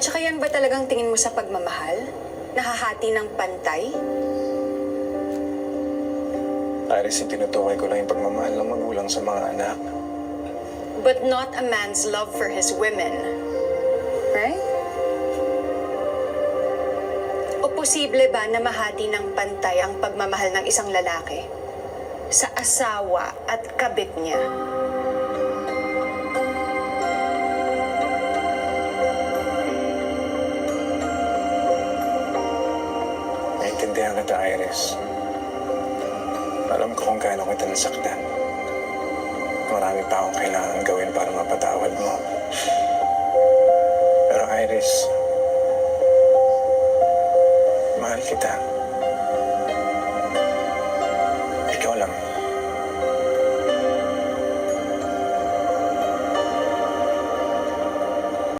At saka yan ba talagang tingin mo sa pagmamahal? Nahahati ng pantay? Iris, tinutukoy ko lang yung pagmamahal ng magulang sa mga anak. But not a man's love for his women. Right? O posible ba na mahati ng pantay ang pagmamahal ng isang lalaki sa asawa at kabit niya? Naintindihan kita, Iris. Alam ko kung gaano kita nasaktan. Marami pa akong kailangan gawin para mapatawad mo.